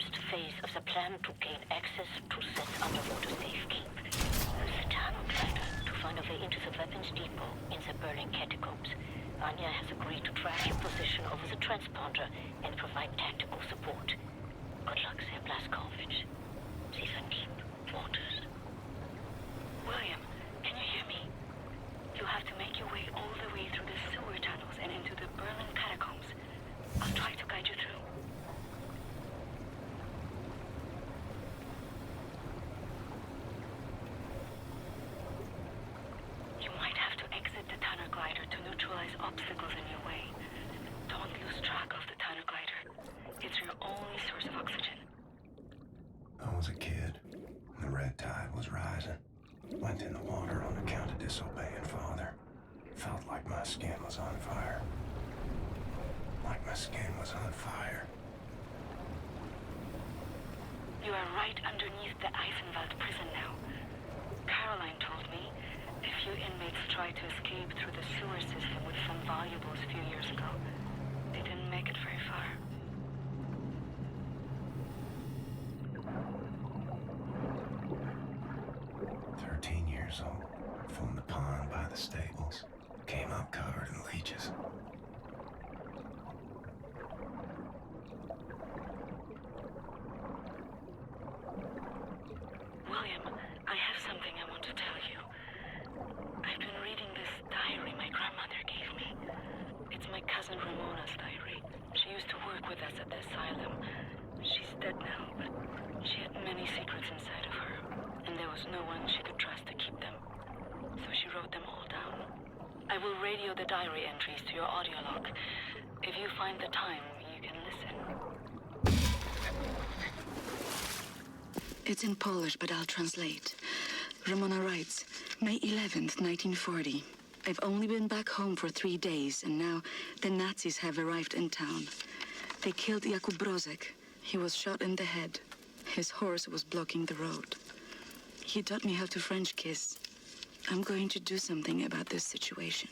first phase of the plan to gain access to Set's underwater safekeep. Use the tunnel glider to find a way into the weapons depot in the Berlin catacombs. Anya has agreed to track your position over the transponder and provide tactical support. Good luck there, Blazkowicz. Sie vernehmen Wortes. William, can you hear me? You have to make your way all the way through the sewer tunnels and into the Berlin catacombs. I'll try to guide you through. You might have to exit the tunnel glider to neutralize obstacles in your way. Don't lose track of the tunnel glider. It's your only source of oxygen. I was a kid. The red tide was rising. Went in the water on account of disobeying Father. Felt like my skin was on fire. Like my skin was on fire. You are right underneath the Eisenwald prison now. Caroline told me a few inmates tried to escape through the sewer system with some valuables a few years ago. They didn't make it very far. Old, from the pond by the stables. Came up covered in leeches. William, I have something I want to tell you. I've been reading this diary my grandmother gave me. It's my cousin Ramona's diary. She used to work with us at the asylum. She's dead now, but she had many secrets inside of her, and there was no one she could trust to keep them. So she wrote them all down. I will radio the diary entries to your audio log. If you find the time, you can listen. It's in Polish, but I'll translate. Ramona writes, May 11th, 1940. I've only been back home for 3 days, and now the Nazis have arrived in town. They killed Jakub Brozek. He was shot in the head. His horse was blocking the road. He taught me how to French kiss. I'm going to do something about this situation.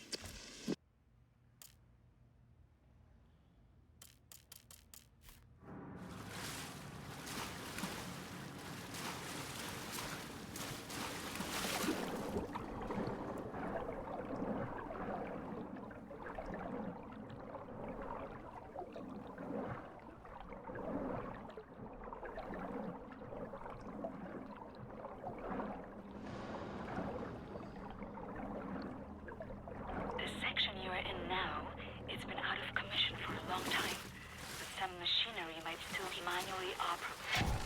Manually operable.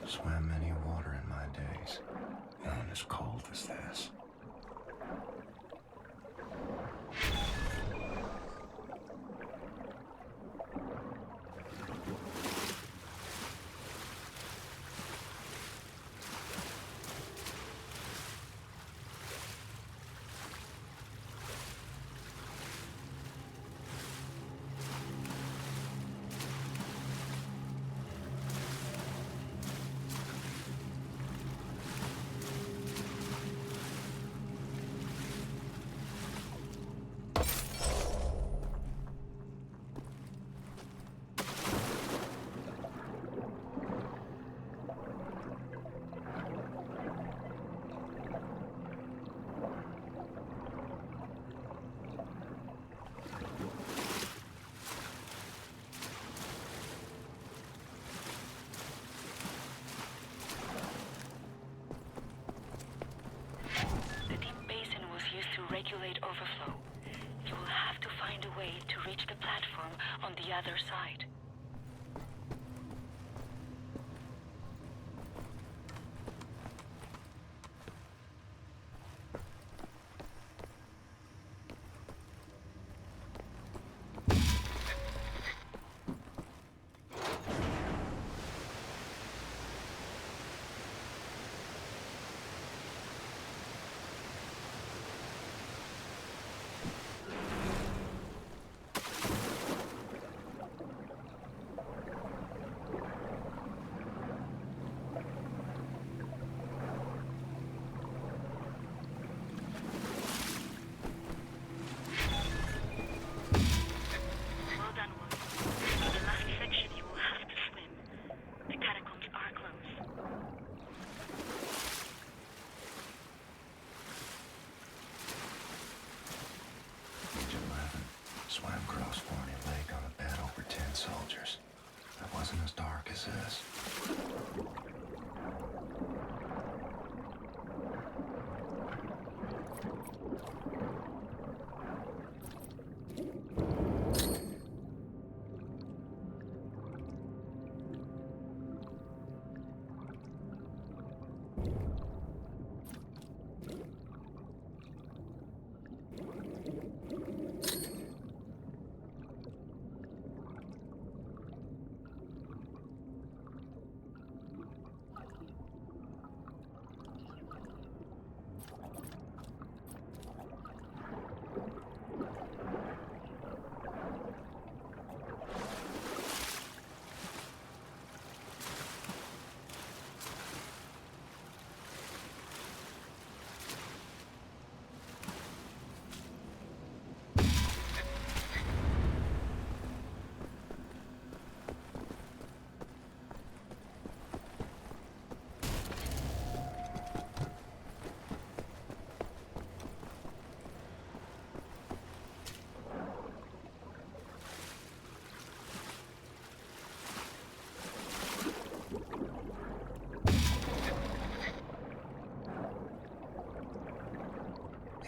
Swam many water in my days, none as cold as this. Regulate overflow. You will have to find a way to reach the platform on the other side. Swam across Forney Lake on a bed over 10 soldiers. It wasn't as dark as this.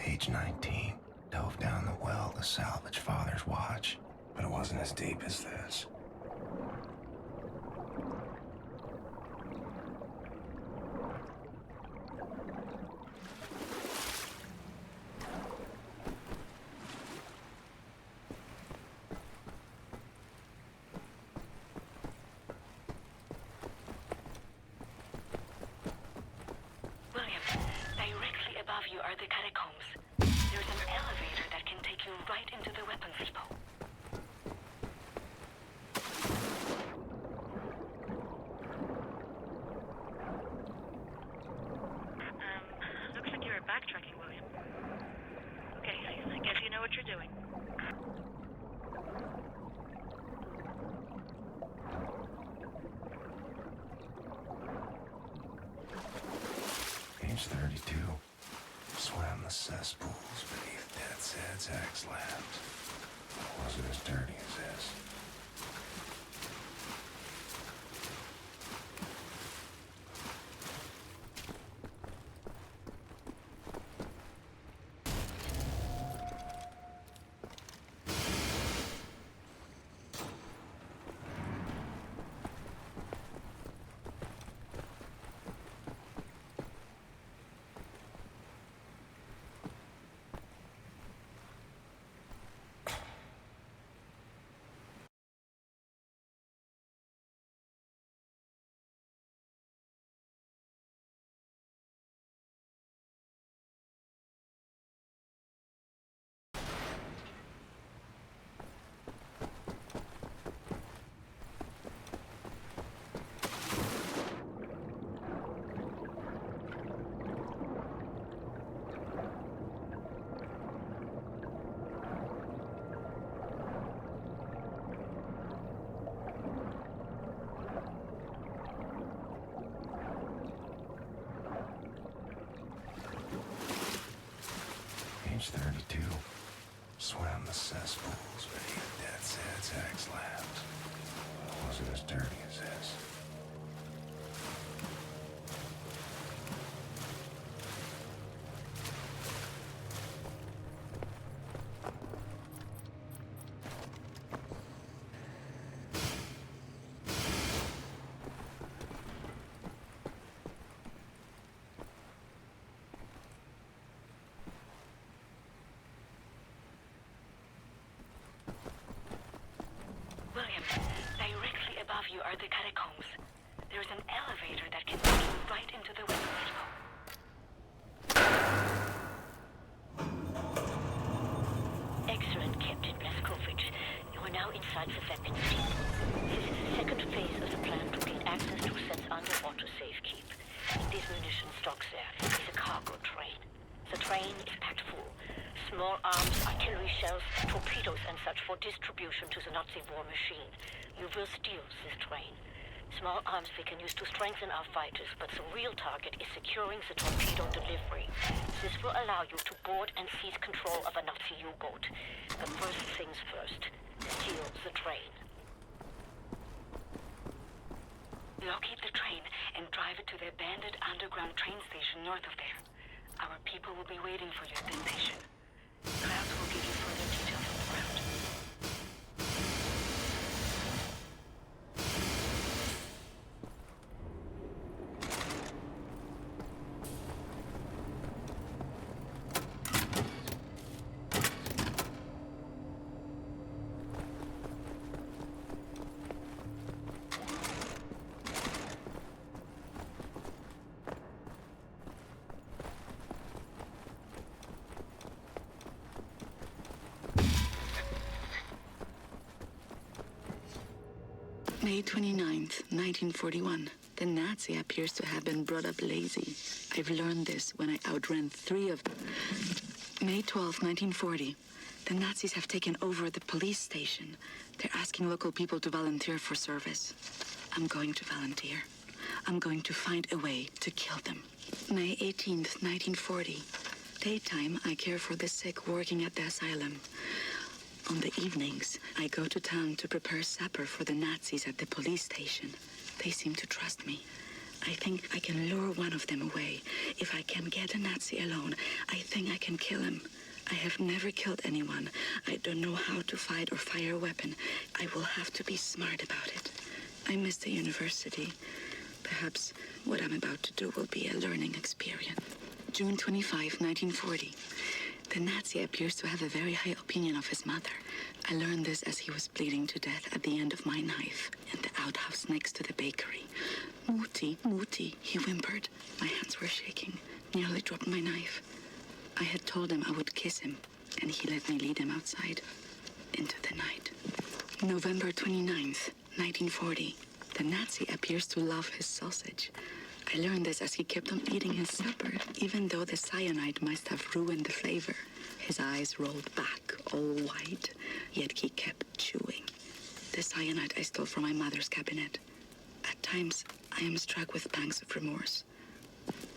Age 19, dove down the well to salvage Father's watch, but it wasn't as deep as this. William, directly above you are the catacombs. There's an elevator that can take you right into the weapons depot. Looks like you're backtracking, William. Okay, I guess you know what you're doing. Age 32, swam the cesspools beneath Death's Head's axe labs. It wasn't as dirty as this. Age 32, swam the cesspools beneath Death's Head's axe labs. It wasn't as dirty as this. William, directly above you are the catacombs. There's an elevator that can take you right into the weapons depot. Excellent, Captain Blazkowicz. You are now inside the weapons depot. This is the second phase of the plan to gain access to Set's underwater safekeep. In these munition stocks there is a cargo train. The train is packed full. Small arms, artillery shells, torpedoes and such for distribution to the Nazi war machine. You will steal this train. Small arms we can use to strengthen our fighters, but the real target is securing the torpedo delivery. This will allow you to board and seize control of a Nazi U-boat. But first things first, steal the train. Locate the train and drive it to the abandoned underground train station north of there. Our people will be waiting for your destination. Klaus will give you further details on the route. May 29th, 1941. The Nazi appears to have been brought up lazy. I've learned this when I outran 3 of them. May 12th, 1940. The Nazis have taken over the police station. They're asking local people to volunteer for service. I'm going to volunteer. I'm going to find a way to kill them. May 18th, 1940. Daytime, I care for the sick working at the asylum. On the evenings, I go to town to prepare supper for the Nazis at the police station. They seem to trust me. I think I can lure one of them away. If I can get a Nazi alone, I think I can kill him. I have never killed anyone. I don't know how to fight or fire a weapon. I will have to be smart about it. I miss the university. Perhaps what I'm about to do will be a learning experience. June 25, 1940. The Nazi appears to have a very high opinion of his mother. I learned this as he was bleeding to death at the end of my knife in the outhouse next to the bakery. Mutti, Mutti, he whimpered. My hands were shaking, nearly dropped my knife. I had told him I would kiss him, and he let me lead him outside into the night. November 29th, 1940. The Nazi appears to love his sausage. I learned this as he kept on eating his supper, even though the cyanide must have ruined the flavor. His eyes rolled back, all white, yet he kept chewing. The cyanide I stole from my mother's cabinet. At times, I am struck with pangs of remorse.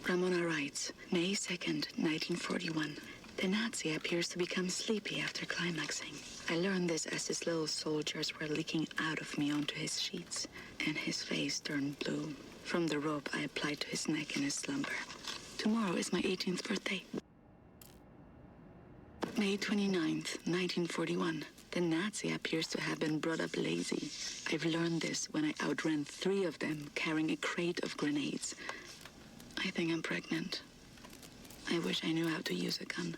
Ramona writes, May 2nd, 1941. The Nazi appears to become sleepy after climaxing. I learned this as his little soldiers were leaking out of me onto his sheets, and his face turned blue. From the rope I applied to his neck in his slumber. Tomorrow is my 18th birthday. May 29th, 1941. The Nazi appears to have been brought up lazy. I've learned this when I outran 3 of them carrying a crate of grenades. I think I'm pregnant. I wish I knew how to use a gun.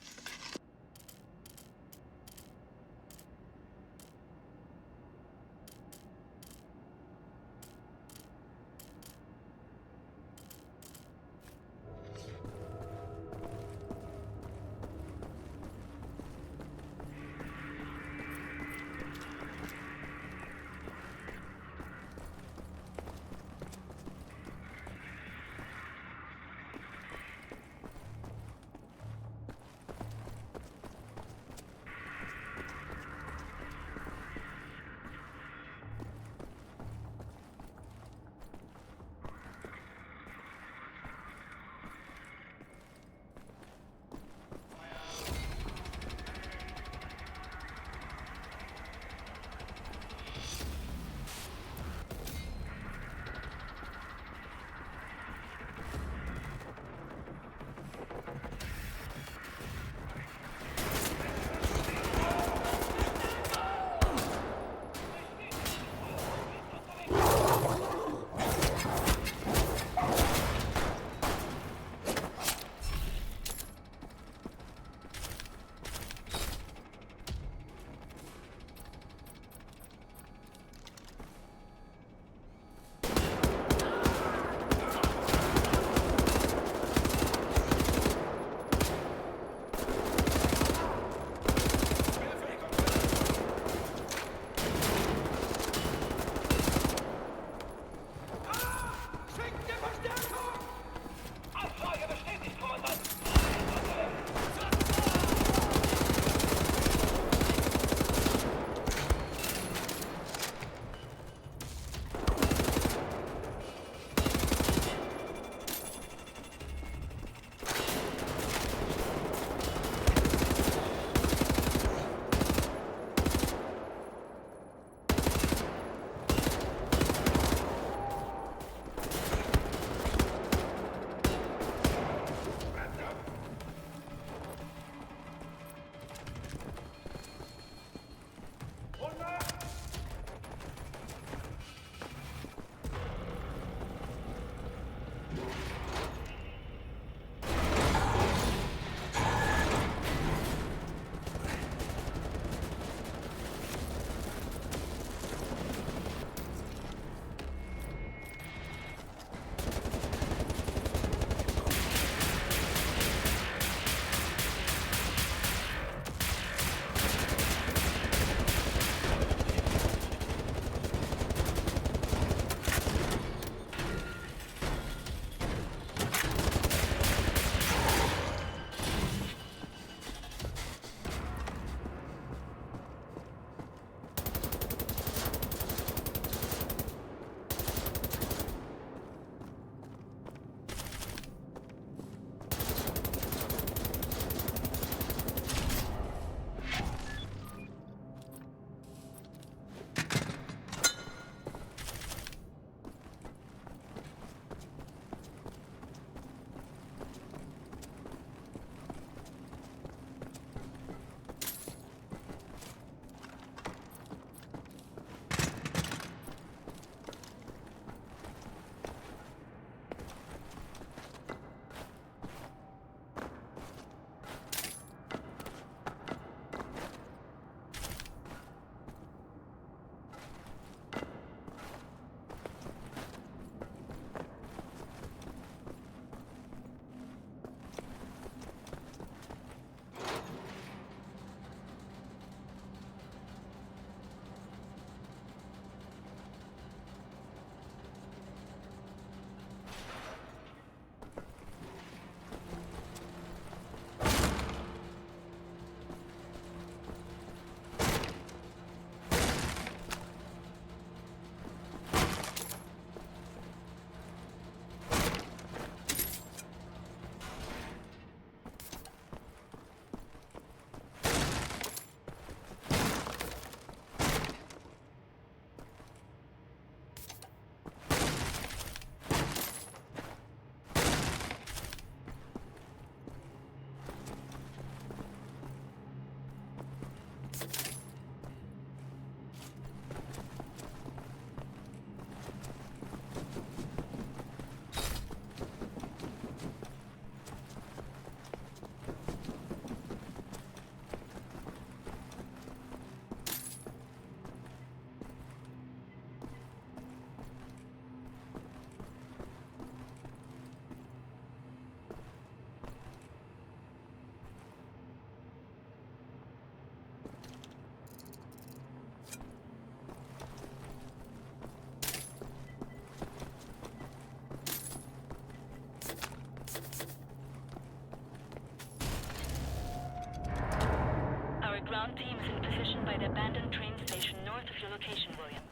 ground team is in position by the abandoned train station north of your location, William.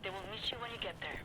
They will meet you when you get there.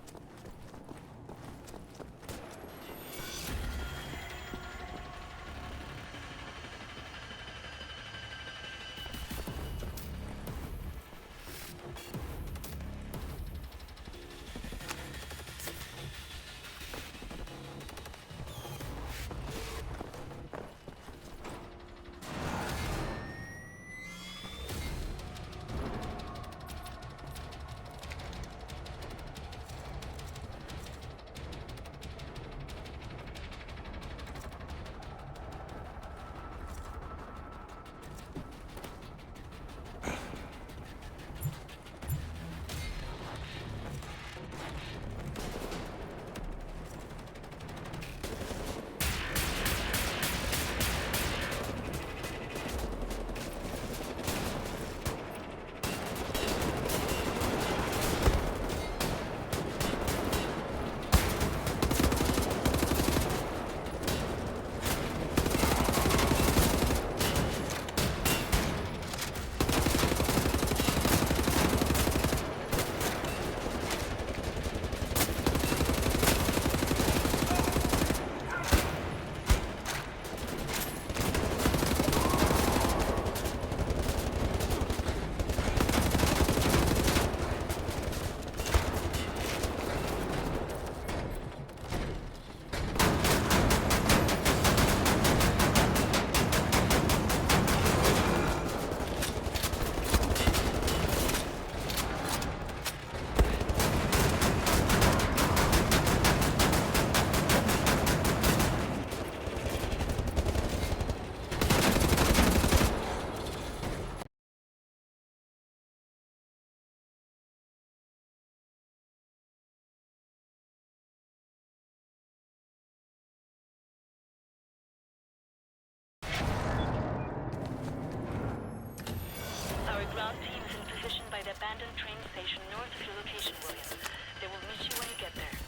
Our ground team is in position by the abandoned train station north of your location, William. They will meet you when you get there.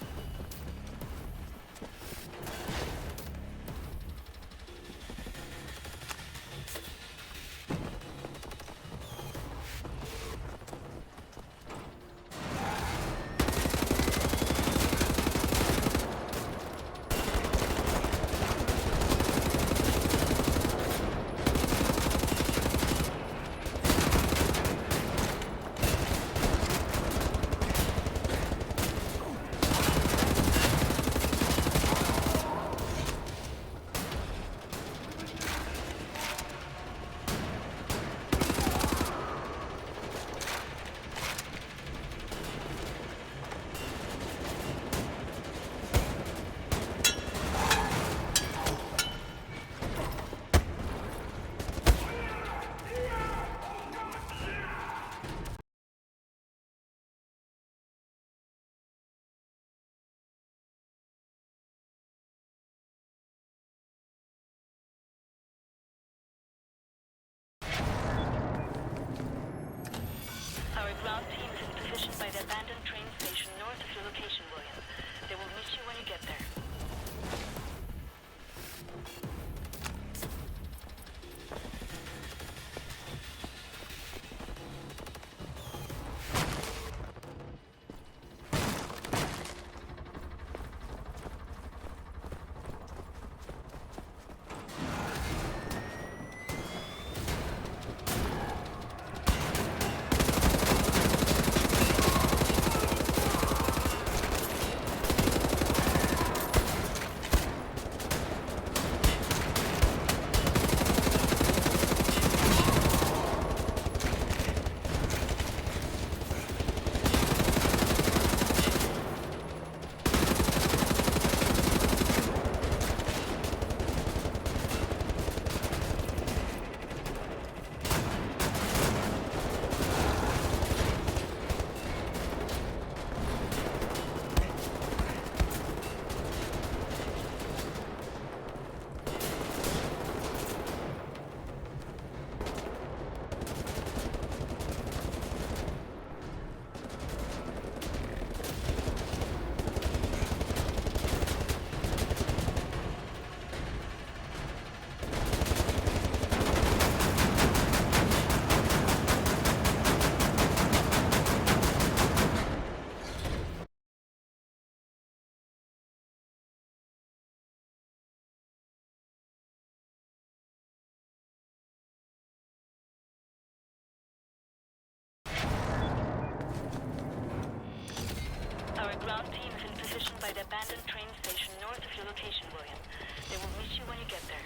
Our ground team is in position by the abandoned train station north of your location, William. They will meet you when you get there. abandoned train station north of your location, William. They will meet you when you get there.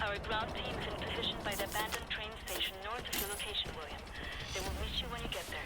Our ground team is in position by the abandoned train station north of your location, William. They will meet you when you get there.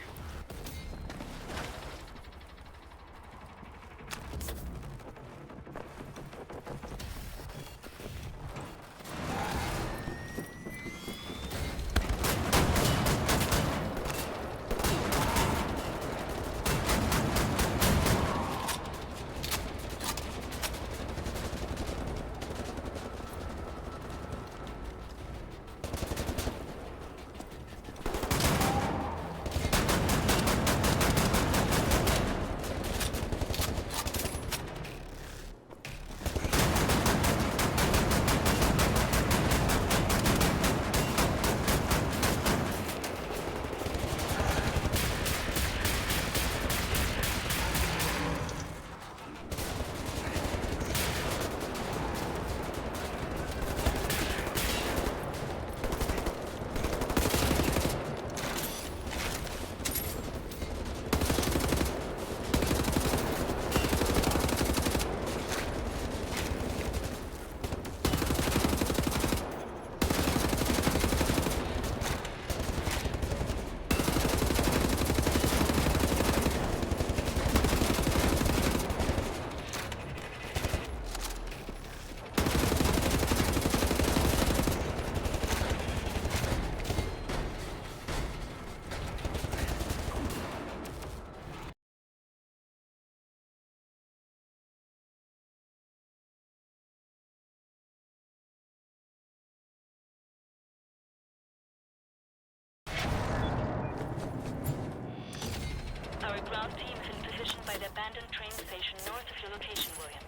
Our ground team is in position by the abandoned train station north of your location, William.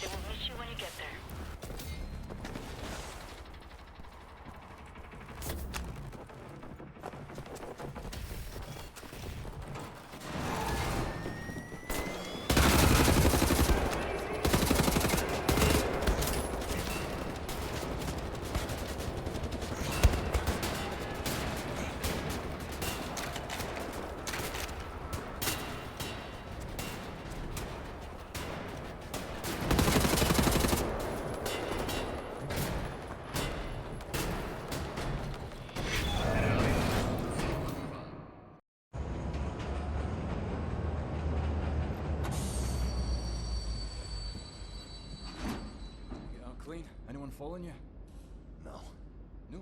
They will meet you when you get there. Clean? Anyone following you? No. No.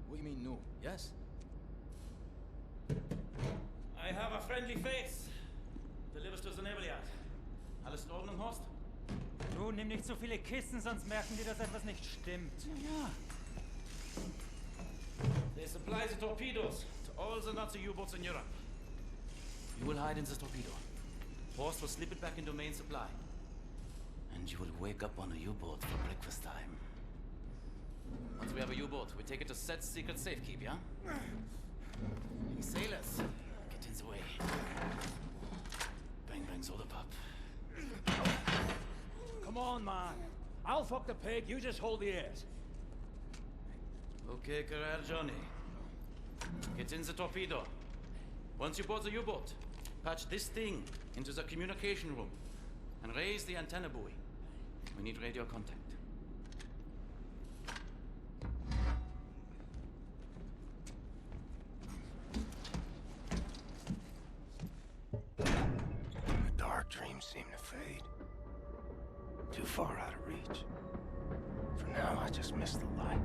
What do you mean, no? Yes? I have a friendly face. Delivers to the Nebeljagd. Alles in Ordnung, Horst? Du, nimm nicht so viele Kisten, sonst merken die, dass etwas nicht stimmt. Ja. They supply the torpedoes to all the Nazi U-boats in Europe. You will hide in the torpedo. Horst will slip it back into main supply. And you will wake up on a U-boat for breakfast time. Once we have a U-boat, we take it to Set's secret safekeep, yeah? You sailors, get in the way. Bang bang soda pop. Come on, man. I'll fuck the pig, you just hold the ears. Okay, Carrera Johnny. Get in the torpedo. Once you board the U-boat, patch this thing into the communication room and raise the antenna buoy. We need radio contact. seemed to fade. Too far out of reach. For now, I just miss the light.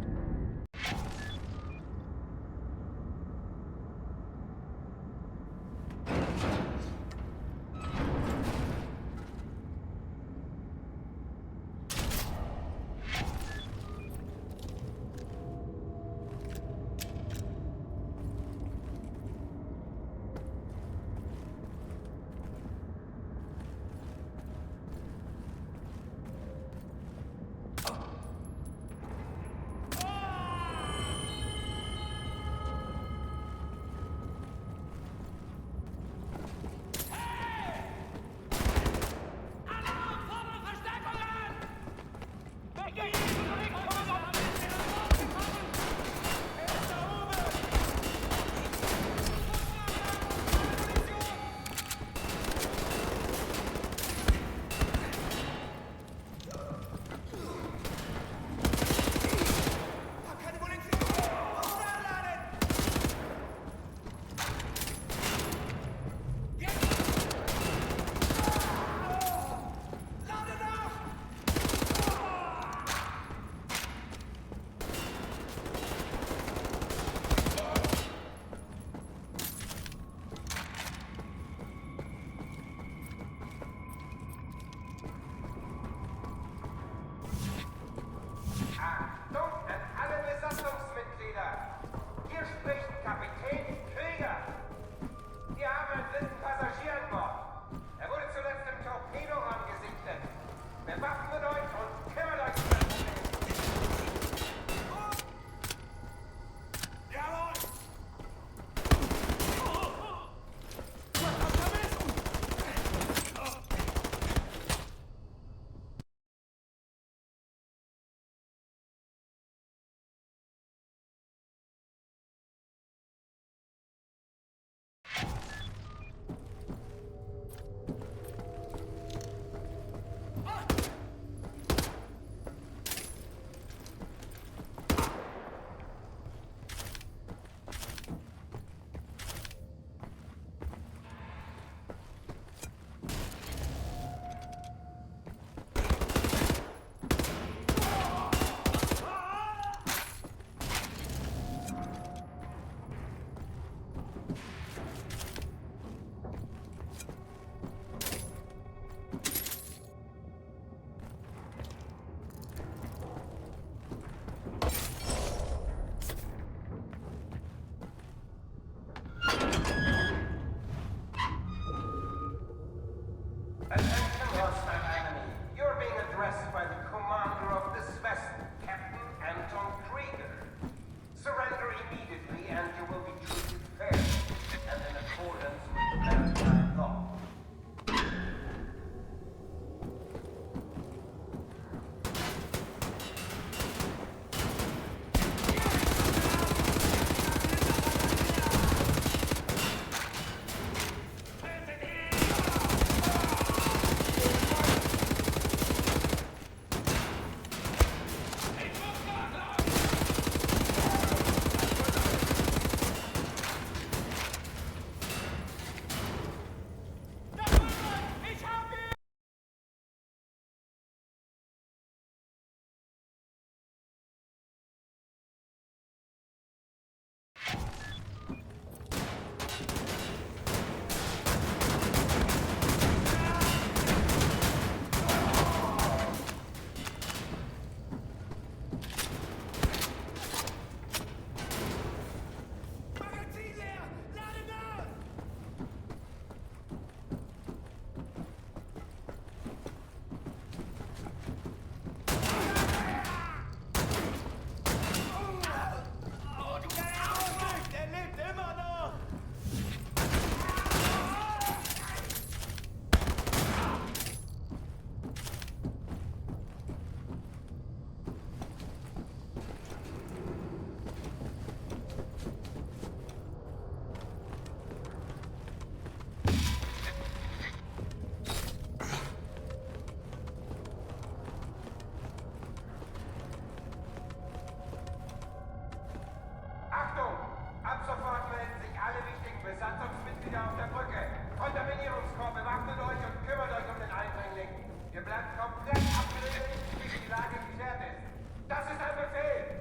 Komplett abgelehnt, bis die Lage geklärt ist. Das ist ein Befehl!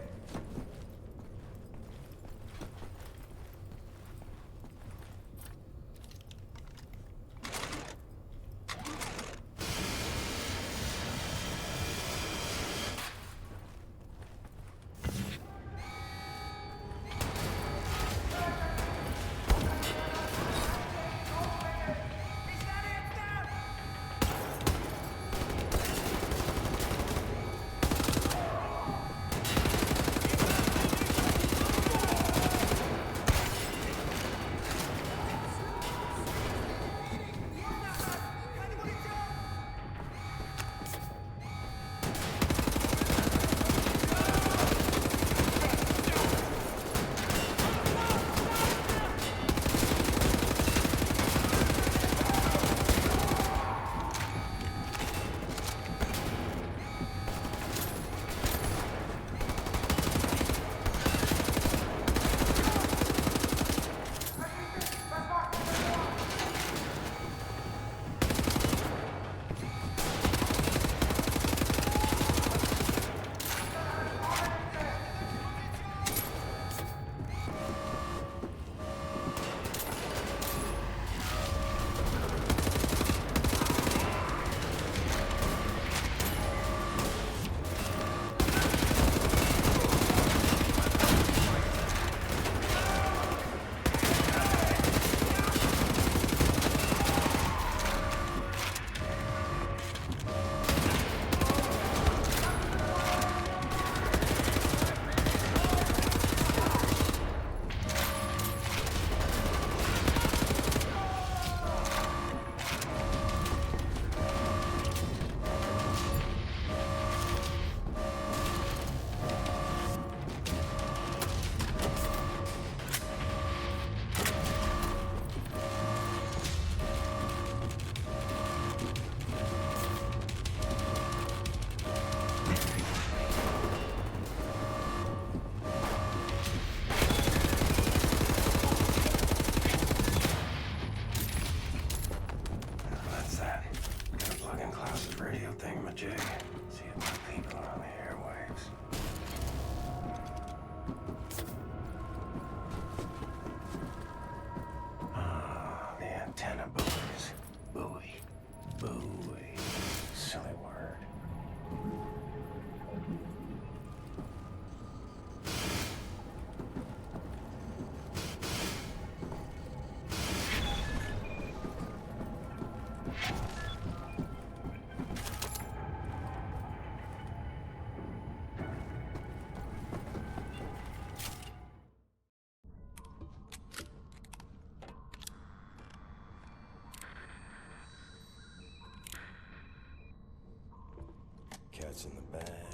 Cat's in the bag.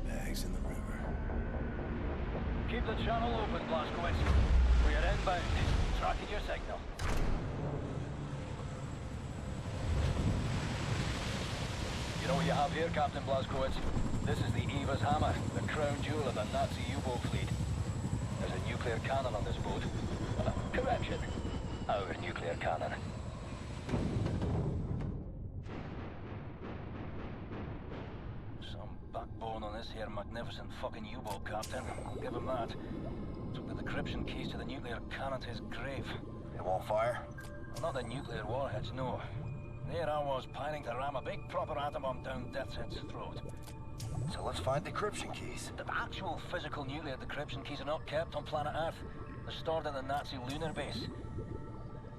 Bag's in the river. Keep the channel open, Blazkowicz. We are inbound. Tracking your signal. You know what you have here, Captain Blazkowicz? This is the Eva's Hammer, the crown jewel of the Nazi U-boat fleet. There's a nuclear cannon on this boat. Correction. Our nuclear cannon. Some backbone on this here magnificent fucking U-boat, Captain. I'll give him that. Took the decryption keys to the nuclear cannon to his grave. It won't fire? Well, not the nuclear warheads, no. There I was, pining to ram a big proper atom bomb down Deathshead's throat. So let's find decryption keys. The actual physical nuclear decryption keys are not kept on planet Earth. They're stored in the Nazi lunar base.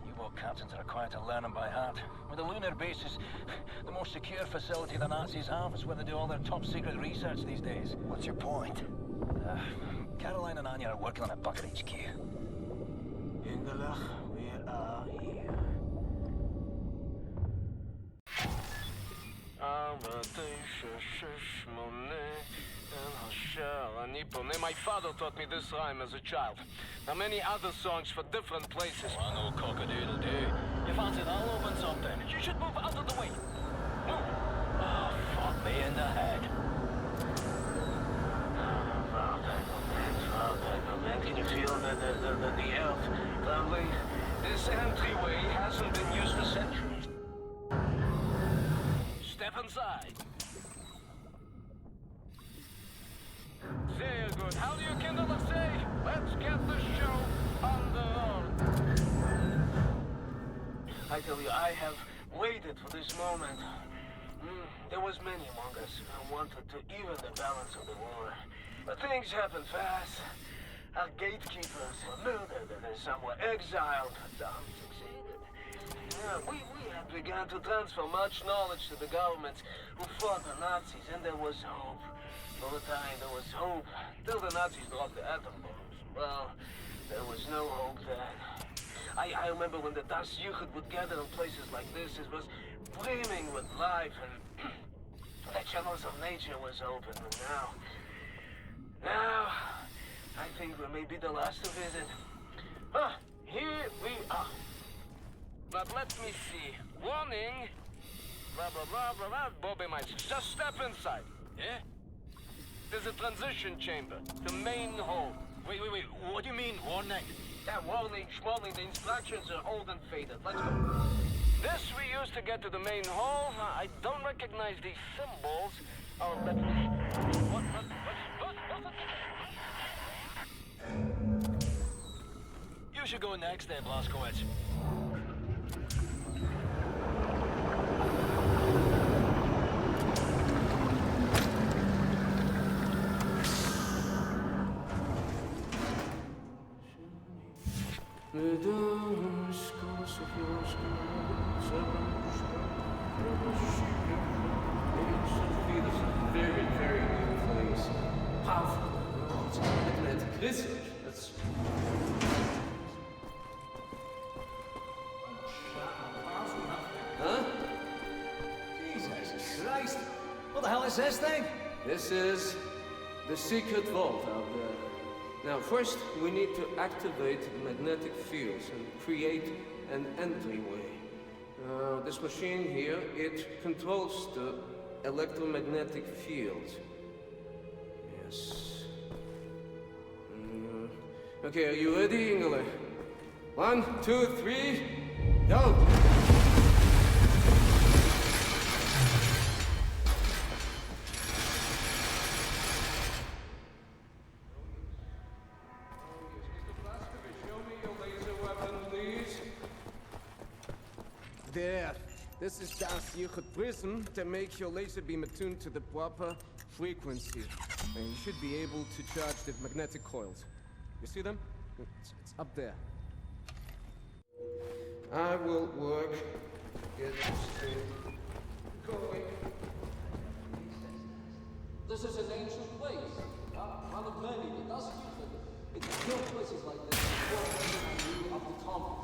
U-boat captains are required to learn them by heart. Well, the lunar base is the most secure facility the Nazis have. It's where they do all their top secret research these days. What's your point? Caroline and Anya are working on a bunker HQ. Hinderlich, we are here. My father taught me this rhyme as a child. Now many other songs for different places. I know cock-a-doodle-doo. You fancy that'll open something? You should move out of the way. Move. Oh, fuck me in the head. Can you feel the earth? This entryway hasn't been used for centuries. step inside. Sehr good. How do you Kinder say? Let's get the show on the road. I tell you, I have waited for this moment. There was many among us who wanted to even the balance of the war. But things happen fast. Our gatekeepers were murdered and then some were exiled. Some succeeded. Yeah, we had begun to transfer much knowledge to the governments who fought the Nazis, and there was hope. For a time, there was hope. Till the Nazis dropped the atom bombs. Well, there was no hope then. I remember when the Das Jugend would gather in places like this, it was brimming with life, and the channels of nature was open. And now, I think we may be the last to visit. Here we are. But let me see. Warning. Blah, blah, blah, blah, blah. Bobby might just step inside. Yeah? There's a transition chamber. The main hall. Wait. What do you mean, warning? Yeah, warning, schwarning. The instructions are old and faded. Let's go. This we use to get to the main hall. I don't recognize these symbols. Oh, let me... What? You should go next there, Blazkowicz. Very, very good place. Powerful. It's magnetic research. That's... Huh? Jesus Christ. What the hell is this thing? This is the secret vault out there. Now, first, we need to activate magnetic fields and create an entryway. This machine here, it controls the electromagnetic field. Yes. Okay, are you ready, Ingle? 1, 2, 3, go! There. This is Das Jugend prism to make your laser beam attuned to the proper frequency. And you should be able to charge the magnetic coils. You see them? It's up there. I will work to get this thing going. This is an ancient place. One of many. It doesn't use it. It's built places like this before of the Thomas.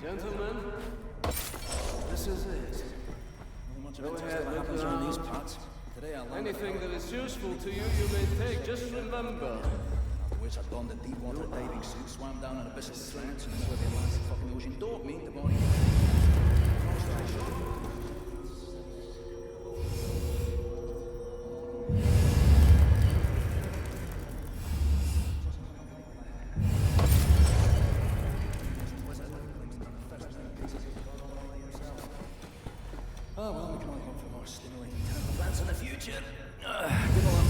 Gentlemen, this is it. Go ahead, look around. Anything that is useful to you, you may take. Just remember. Which I donned a deep water diving suit, swam down an abyssal trance, and where the Atlantic fucking ocean don't meet the body. Oh well, we can only hope for more stimulating chemical plants in the future. Give a lot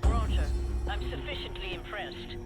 Roger. I'm sufficiently impressed.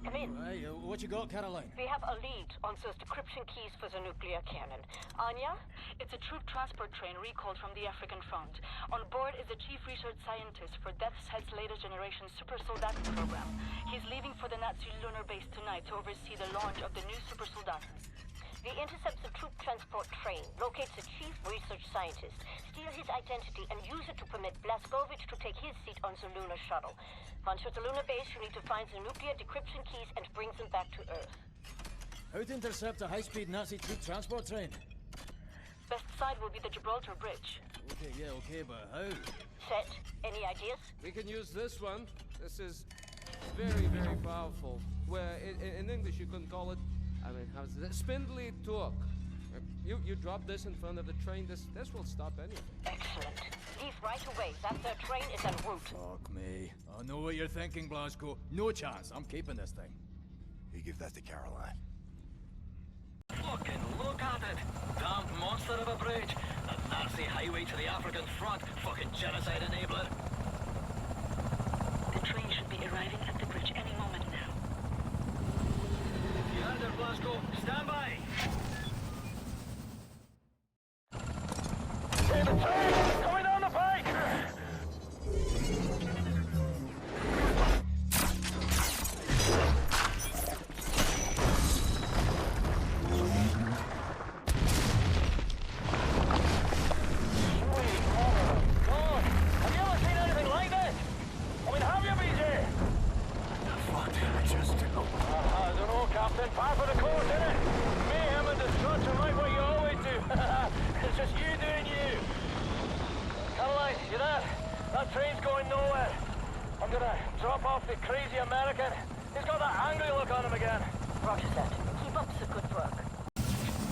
Hey, what you got, Caroline? We have a lead on Sir's decryption keys for the nuclear cannon. Anya? It's a troop transport train recalled from the African front. On board is the chief research scientist for Death's Head's latest generation super soldaten program. He's leaving for the Nazi lunar base tonight to oversee the launch of the new super soldaten. We intercept the troop transport train, locate the chief research scientist, steal his identity, and use it to permit Blazkowicz to take his seat on the lunar shuttle. Once you're at the lunar base, you need to find the nuclear decryption keys and bring them back to Earth. How to intercept a high-speed Nazi troop transport train? Best side will be the Gibraltar Bridge. Okay, but how? Set. Any ideas? We can use this one. This is very, very powerful. Where in English you can call it, how's it? Spindly torque. You drop this in front of the train, this will stop anything. Excellent. Leave right away. That their train is en route. Fuck me. I know what you're thinking, Blasco. No chance. I'm keeping this thing. You give that to Caroline. Fucking look at it! Damned monster of a bridge! A Nazi highway to the African front! Fucking genocide enabler! The train should be arriving at the bridge any moment now. You heard her, Blasco. Stand by! Hey, the train! Coming down the pike! You there? That train's going nowhere. I'm gonna drop off the crazy American. He's got that angry look on him again. Roger that. Keep up the good work.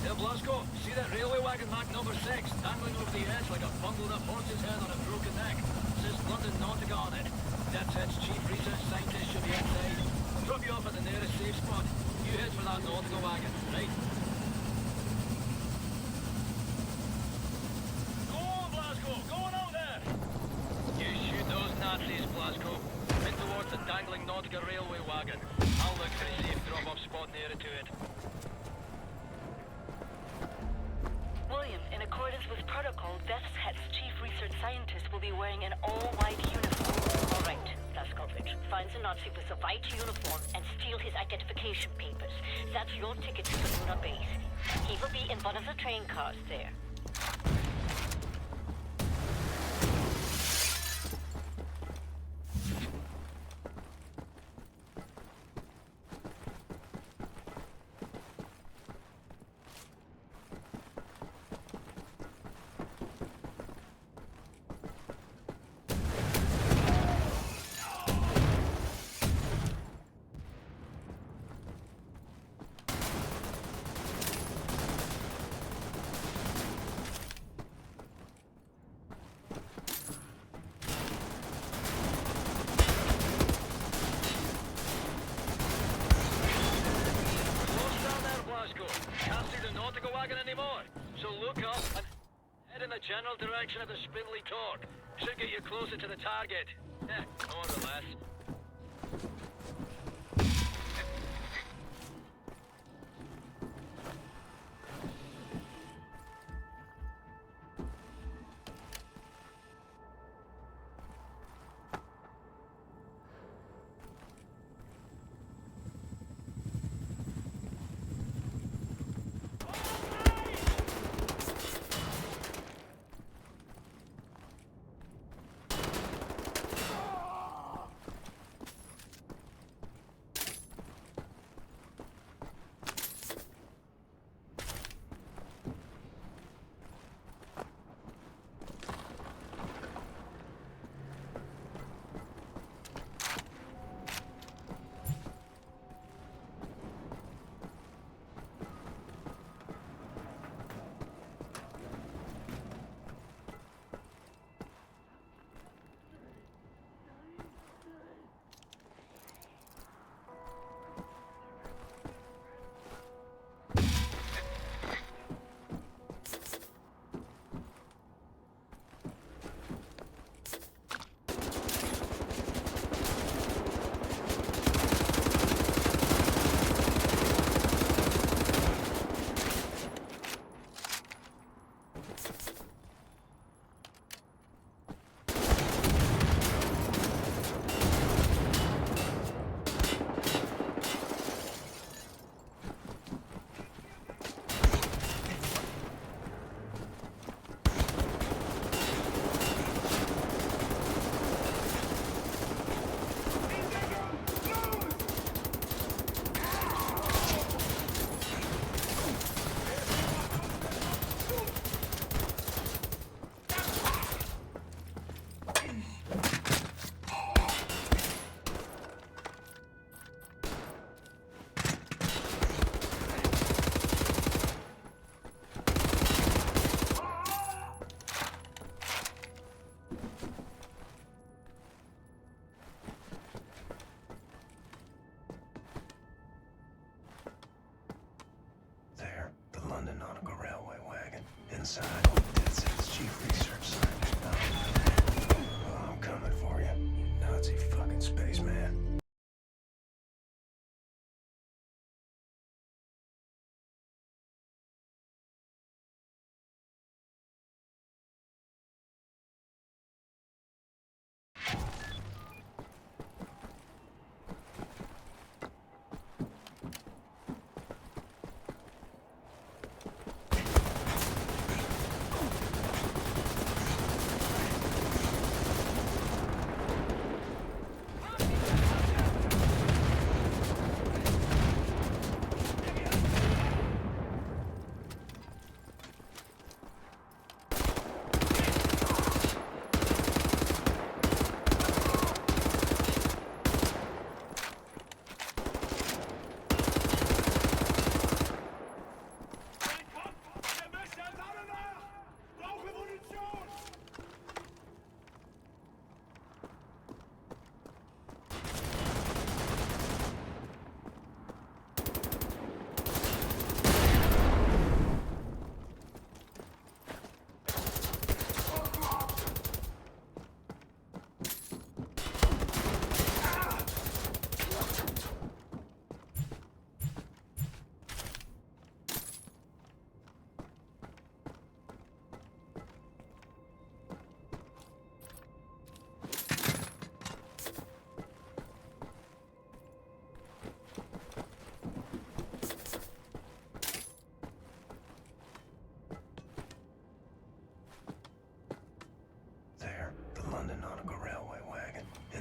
Hey, Blasco, see that railway wagon marked number 6, dangling over the edge like a bungled up horse's head on a broken neck? Says London Nautica on it. That's its chief research scientist should be inside. I'll drop you off at the nearest safe spot. You head for that Nautica wagon, right? Go on, Blasco! Go on out there! You shoot those Nazis, Blasco. Head towards the dangling Nautica railway wagon. I'll look for a safe drop-off spot nearer to it. William, in accordance with protocol, Death's Head's chief research scientist will be wearing an all-white uniform. All right, Blaskovich. Find the Nazi with the white uniform and steal his identification papers. That's your ticket to the lunar base. He will be in one of the train cars there. Anymore. So look up and head in the general direction of the spindly torque. Should get you closer to the target. More or less.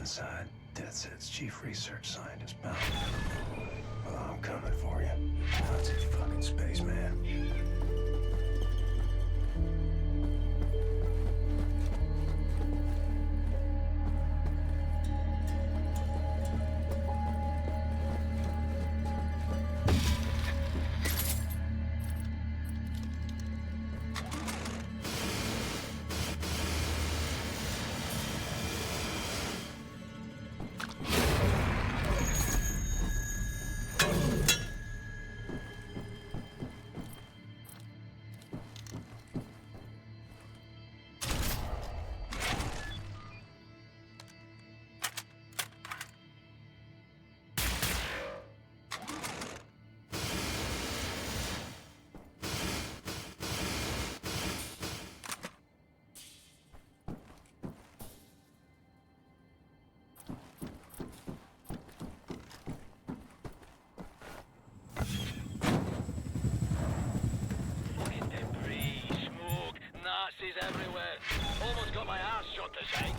inside. DeathSet's chief research scientist, pal. Well, I'm coming for you. Nazi fucking spaceman. Nazis everywhere. Almost got my ass shot to sight.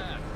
Earth.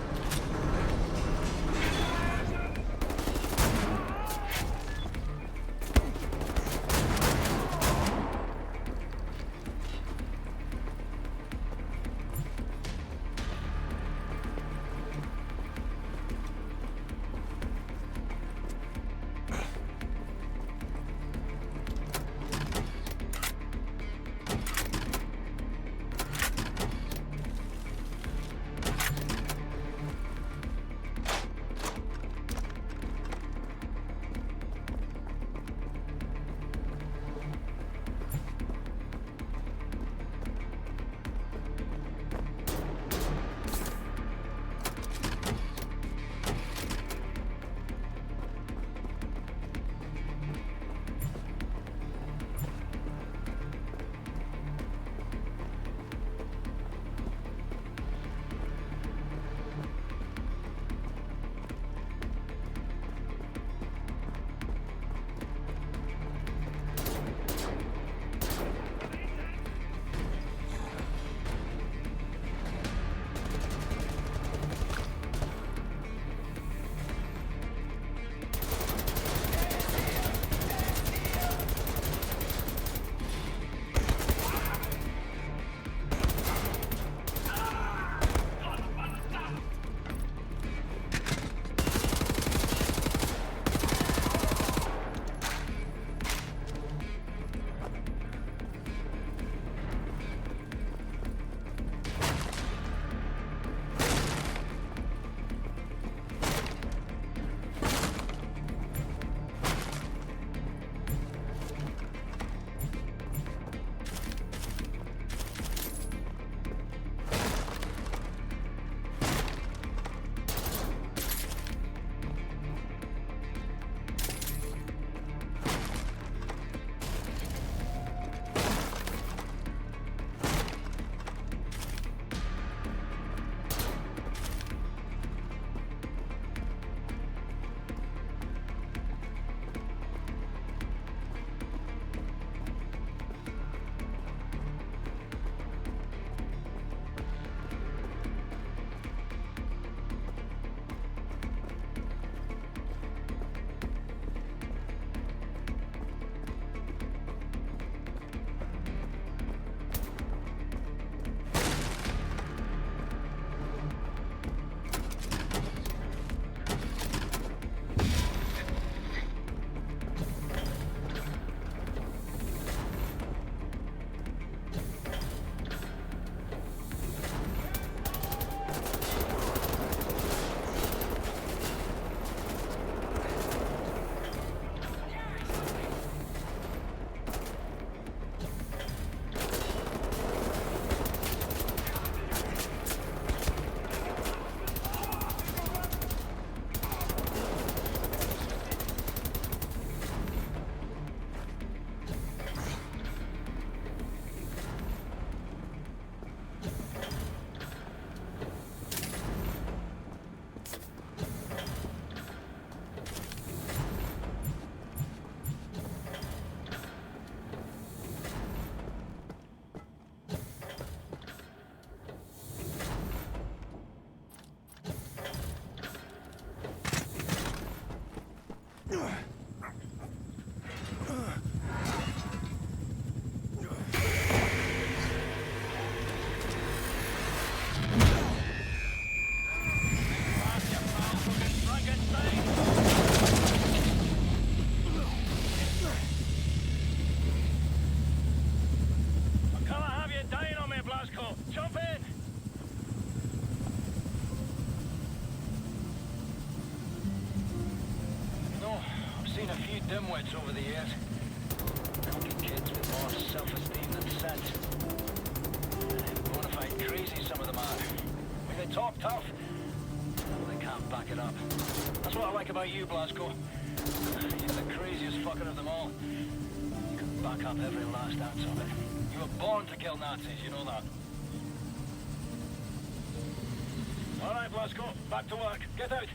Seen a few dimwits over the years. Cocky kids with more self-esteem than sense. Bonafide crazy, some of them are. When they talk tough, well, they can't back it up. That's what I like about you, Blasco. You're the craziest fucker of them all. You can back up every last ounce of it. You were born to kill Nazis, you know that. All right, Blasco, back to work. Get out.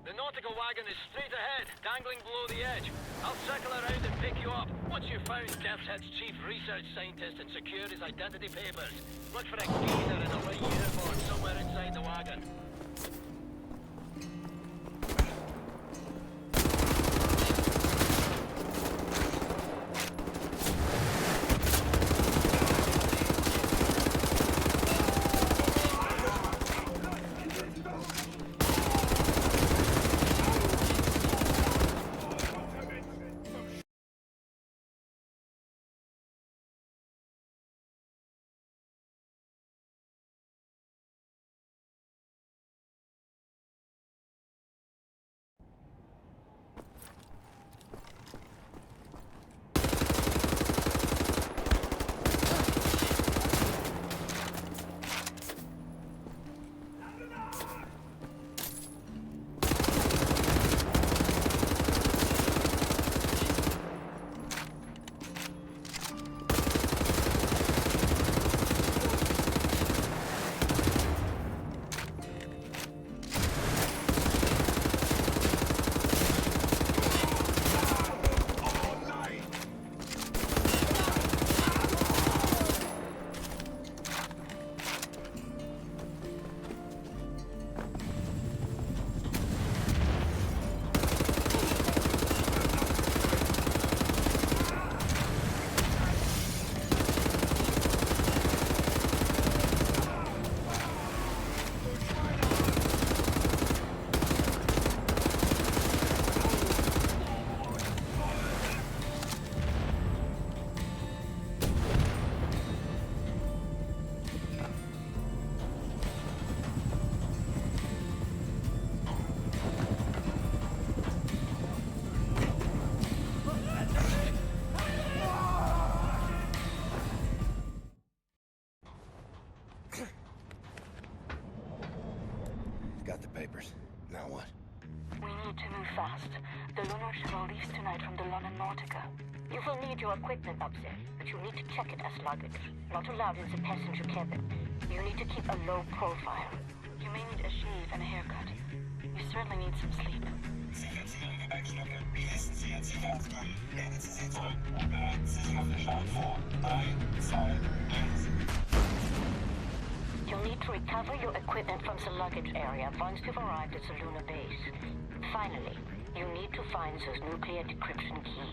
The nautical wagon is straight ahead, dangling below the edge. I'll circle around and pick you up. Once you've found Kevset's chief research scientist and secured his identity papers, look for a geezer in a white uniform somewhere inside the wagon. Got the papers. Now what? We need to move fast. The lunar shuttle leaves tonight from the London Nautica. You will need your equipment up there, but you need to check it as luggage. Not allowed in the passenger cabin. You need to keep a low profile. You may need a shave and a haircut. You certainly need some sleep. You'll need to recover your equipment from the luggage area once you've arrived at the lunar base. Finally, you need to find those nuclear decryption keys.